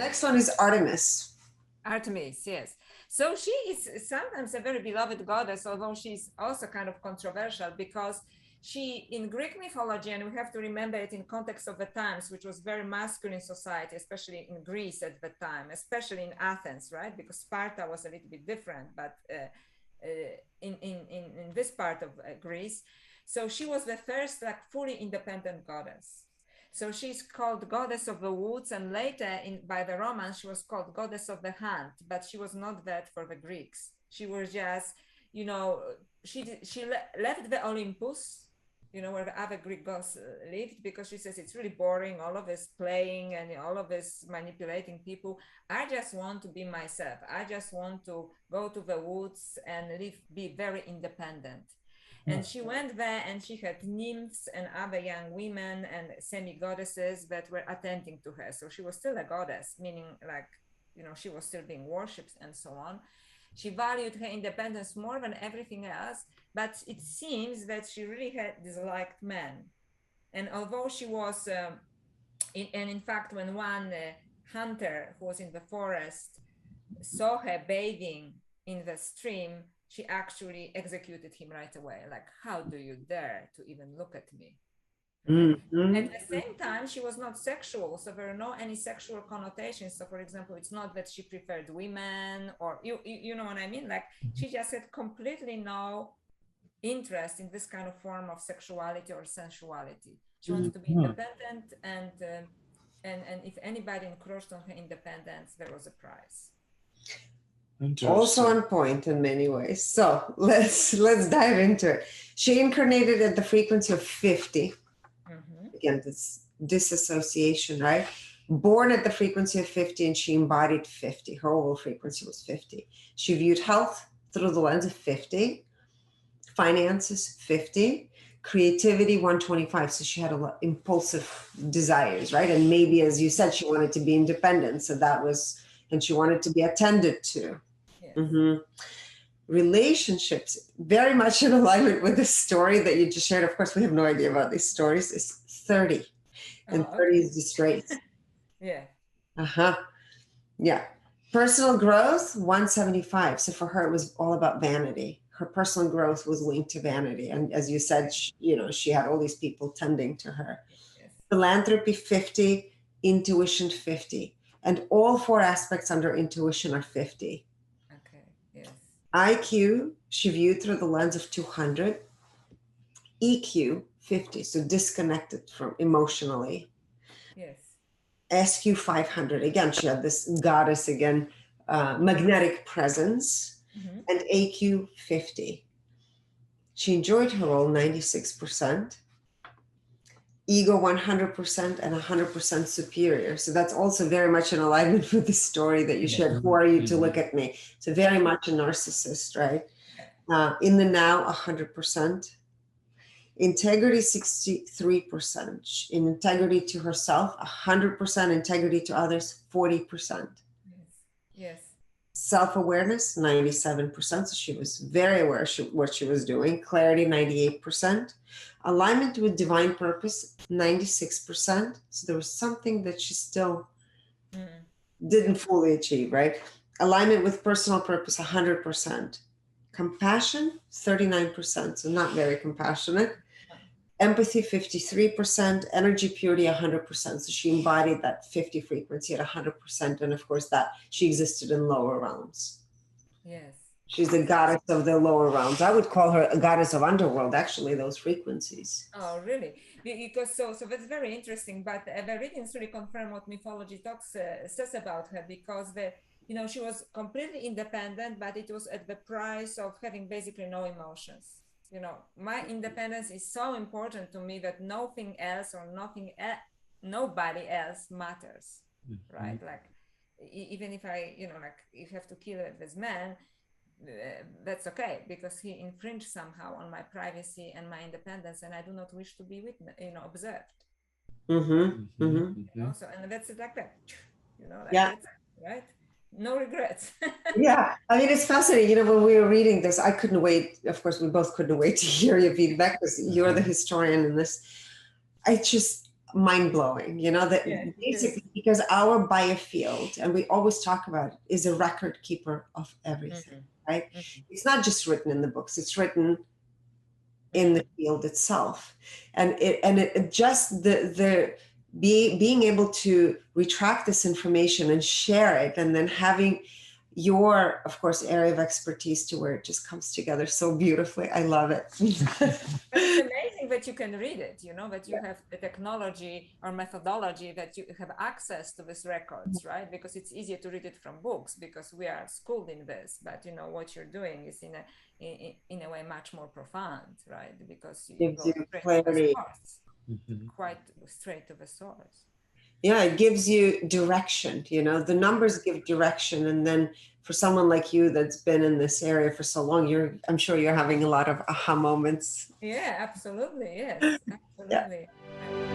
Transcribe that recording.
next one is Artemis. Artemis, yes. So she is sometimes a very beloved goddess, although she's also kind of controversial because she, in Greek mythology, and we have to remember it in context of the times, which was very masculine society, especially in Greece at the time, especially in Athens, right? Because Sparta was a little bit different, but in this part of Greece. So she was the first like fully independent goddess. So she's called goddess of the woods, and later by the Romans, she was called goddess of the hunt, but she was not that for the Greeks. She was just, she left the Olympus, where the other Greek gods lived, because she says it's really boring, all of this playing and all of this manipulating people. I just want to be myself. I just want to go to the woods and be very independent. And she went there and she had nymphs and other young women and semi-goddesses that were attending to her. So she was still a goddess, meaning like, she was still being worshipped and so on. She valued her independence more than everything else, but it seems that she really had disliked men. And although she was, in fact, when one hunter who was in the forest saw her bathing in the stream, she actually executed him right away. Like, how do you dare to even look at me? Mm-hmm. At the same time, she was not sexual, so there are no any sexual connotations. So, for example, it's not that she preferred women, or you know what I mean? Like, she just had completely no interest in this kind of form of sexuality or sensuality. She wanted to be independent, and if anybody encroached on her independence, there was a price. Also on point in many ways. So let's dive into it. She incarnated at the frequency of 50. Again, this disassociation, right? Born at the frequency of 50, and she embodied 50. Her overall frequency was 50. She viewed health through the lens of 50, finances 50, creativity 125. So she had a lot impulsive desires, right? And maybe, as you said, she wanted to be independent. So that was, and she wanted to be attended to. Mm-hmm. Relationships, very much in alignment with the story that you just shared. Of course, we have no idea about these stories. Is 30, and 30 is disgrace. Yeah. Yeah. Personal growth 175. So for her, it was all about vanity. Her personal growth was linked to vanity, and as you said, she had all these people tending to her. Yes. Philanthropy 50, intuition 50, and all four aspects under intuition are 50. IQ, she viewed through the lens of 200. EQ, 50, so disconnected from emotionally. Yes. SQ, 500. Again, she had this goddess, magnetic presence. Mm-hmm. And AQ, 50. She enjoyed her role 96%. Ego 100% and 100% superior. So that's also very much in alignment with the story that you shared. Who are you to look at me? So very much a narcissist, right? In the now, 100%. Integrity 63%. In integrity to herself, 100%. Integrity to others, 40%. Yes. Self-awareness 97%. So she was very aware of what she was doing. Clarity 98%. Alignment with divine purpose 96%. So there was something that she still didn't fully achieve, right? Alignment with personal purpose 100%. Compassion 39%. So not very compassionate. Empathy 53%, energy purity 100%. So she embodied that 50 frequency at 100%, and of course that she existed in lower realms. Yes, she's a goddess of the lower realms. I would call her a goddess of underworld. Actually, those frequencies. Oh, really? Because so that's very interesting. But the readings really confirm what mythology says about her, because she was completely independent, but it was at the price of having basically no emotions. My independence is so important to me that nothing else or nobody else matters, right? Like, even if I, like, you have to kill this man, that's okay, because he infringed somehow on my privacy and my independence, and I do not wish to be observed. So, and that's it, like that, that's, right? No regrets. Yeah, I mean, it's fascinating. When we were reading this, I couldn't wait. Of course, we both couldn't wait to hear your feedback, because you're the historian in this. mind-blowing, you know, that Yeah, basically because our biofield, and we always talk about it, is a record keeper of everything, right? It's not just written in the books, it's written in the field itself. And it just being able to retract this information and share it, and then having your, of course, area of expertise to where it just comes together so beautifully. I love it. But it's amazing that you can read it, you know, that you have the technology or methodology that you have access to these records, right? Because it's easier to read it from books because we are schooled in this, but you know, what you're doing is in a way much more profound, right? Because you Gives go you straight clarity. to the source, quite straight to the source. Yeah, it gives you direction, you know, the numbers give direction. And then for someone like you that's been in this area for so long, I'm sure you're having a lot of aha moments. Yeah, absolutely. Yes, absolutely. Yeah.